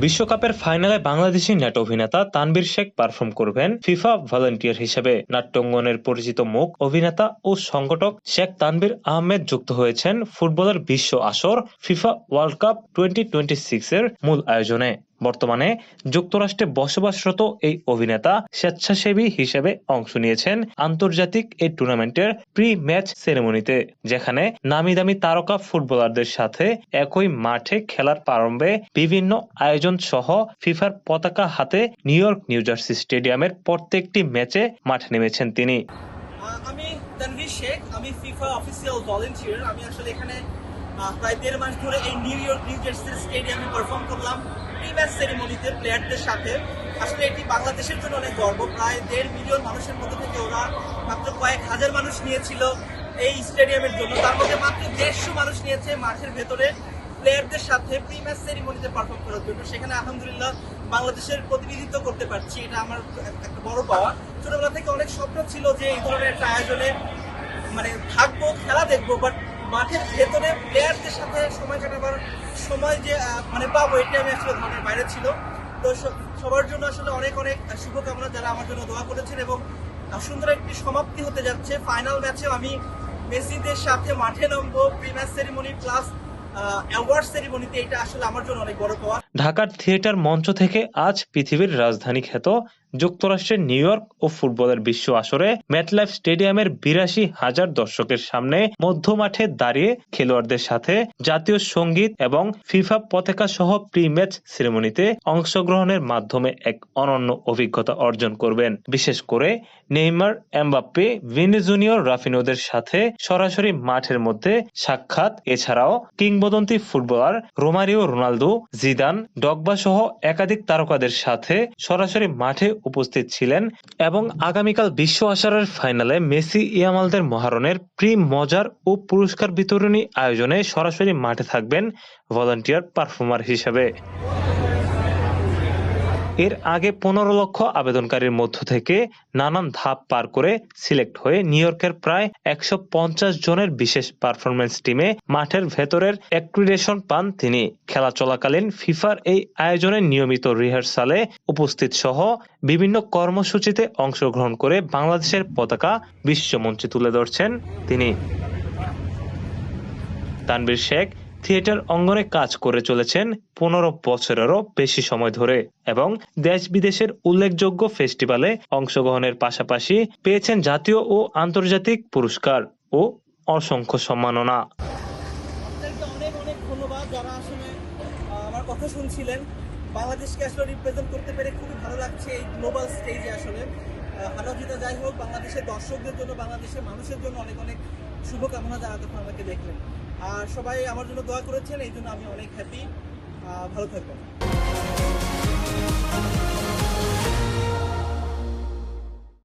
বিশ্বকাপের ফাইনালে বাংলাদেশি নাট্য অভিনেতা তানভীর শেখ পারফর্ম করবেন ফিফা ভলান্টিয়ার হিসেবে। নাট্যাঙ্গনের পরিচিত মুখ অভিনেতা ও সংগঠক শেখ তানভীর আহমেদ যুক্ত হয়েছেন ফুটবলের বিশ্ব আসর ফিফা ওয়ার্ল্ড কাপ 2026 এর মূল আয়োজনে। বর্তমানে যুক্তরাষ্ট্রে বসবাসরত এই অভিনেতা স্বেচ্ছাসেবী হিসেবে অংশ নিয়েছেন আন্তর্জাতিক এই টুর্নামেন্টের প্রি ম্যাচ সেরেমনিতে, যেখানে নামি দামি তারকা ফুটবলারদের সাথে একই মাঠে খেলার প্রারম্ভে বিভিন্ন আয়োজন সহ ফিফার পতাকা হাতে নিউ ইয়র্ক নিউ জার্সি স্টেডিয়ামের প্রত্যেকটি ম্যাচে মাঠে নেমেছেন তিনি। আমি তানভীর শেখ, আমি ফিফা অফিসিয়াল ভলান্টিয়ার। আমি আসলে এখানে প্রায় 1.5 মাস ধরে এই নিউ ইয়র্ক নিউ জার্সি স্টেডিয়ামে পারফর্ম করলাম প্রি ম্যাচ সেরেমনিতে প্লেয়ারদের সাথে। আসলে এটি বাংলাদেশের জন্য অনেক গর্ব। প্রায় 1.5 মিলিয়ন মানুষের মধ্যে থেকে ওরা মাত্র কয়েক হাজার মানুষ নিয়েছিল এই স্টেডিয়ামের জন্য, তার মধ্যে মাত্র 150 মানুষ নিয়েছে মাঠের ভেতরে প্লেয়ারদের সাথে প্রি ম্যাচ সেরিমনিতে পারফর্ম করার জন্য। সেখানে আলহামদুলিল্লাহ বাংলাদেশের প্রতিনিধিত্ব করতে পারছি, এটা আমার একটা বড় পাওয়া। ছোটবেলা থেকে অনেক স্বপ্ন ছিল যে এই ধরনের একটা আয়োজনে থাকবো, খেলা দেখবো, বাট মাঠের ভেতরে প্লেয়ারদের সাথে সময় কাটাবার সময় যে পাবো, এটি আমি আসলে ধারণার বাইরে ছিল। তো সবার জন্য আসলে অনেক অনেক শুভকামনা যারা আমার জন্য দোয়া করেছেন, এবং সুন্দর একটি সমাপ্তি হতে যাচ্ছে। ফাইনাল ম্যাচেও আমি মেসিদের সাথে মাঠে নামবো pre match ceremony plus award সেরিমনিতে। এটা আসলে আমার জন্য অনেক বড় পাওয়া। ঢাকার থিয়েটার মঞ্চ থেকে আজ পৃথিবীর রাজধানী খ্যাত যুক্তরাষ্ট্রের নিউ ইয়র্ক ও ফুটবলের বিশ্ব আসরে ম্যাটলাইফ স্টেডিয়ামের 82,000 দর্শকের সামনে মধ্য মাঠে দাঁড়িয়ে খেলোয়াড়দের সাথে জাতীয় সঙ্গীত এবং ফিফা পতাকা সহ প্রি ম্যাচ সেরেমনিতে অংশগ্রহণের মাধ্যমে এক অনন্য অভিজ্ঞতা অর্জন করবেন। বিশেষ করে নেইমার, এমবাপ্পে, ভিনি জুনিয়র, রাফিনোদের সাথে সরাসরি মাঠের মধ্যে সাক্ষাৎ। এছাড়াও কিংবদন্তি ফুটবলার রোমারিও, রোনালদো, জিদান, ডগবা সহ একাধিক তারকাদের সাথে সরাসরি মাঠে উপস্থিত ছিলেন। এবং আগামীকাল বিশ্ব আসরের ফাইনালে মেসি, ইয়ামালদের মহারণের প্রি মজার ও পুরস্কার বিতরণী আয়োজনে সরাসরি মাঠে থাকবেন ভলান্টিয়ার পারফর্মার হিসেবে। এর আগে 15 লক্ষ আবেদনকারীর মধ্য থেকে নানান ধাপ পার করে সিলেক্ট হয়ে নিউ ইয়র্কের প্রায় 150 জনের বিশেষ পারফরমেন্স টিমে মাঠের ভেতরের অ্যাক্রিডিটেশন পান তিনি। খেলা চলাকালীন ফিফার এই আয়োজনে নিয়মিত রিহার্সালে উপস্থিত সহ বিভিন্ন কর্মসূচিতে অংশগ্রহণ করে বাংলাদেশের পতাকা বিশ্বমঞ্চে তুলে ধরছেন তিনি। তানভীর শেখ থিয়েটার অঙ্গনে কাজ করে চলেছেন 15 বছরেরও বেশি সময় ধরে এবং দেশ বিদেশের উল্লেখযোগ্য ফেস্টিভ্যালে অংশগ্রহণের পাশাপাশি পেয়েছেন জাতীয় ও আন্তর্জাতিক পুরস্কার ও অসংখ্য সম্মাননা। আপনাদেরকে অনেক অনেক ধন্যবাদ যারা আসলে আমার কথা শুনছিলেন। বাংলাদেশকে আসলে রিপ্রেজেন্ট করতে পেরে খুবই ভালো লাগছে এই গ্লোবাল স্টেজে। আসলে হারা জিতা যাই হোক, বাংলাদেশের দর্শকদের জন্য, বাংলাদেশের মানুষের জন্য অনেক অনেক শুভকামনা যারা তখন আমাকে দেখলেন। আর সবাই আমার জন্য দোয়া করেছেন, এই জন্য আমি অনেক হ্যাপি। ভালো থাকবেন।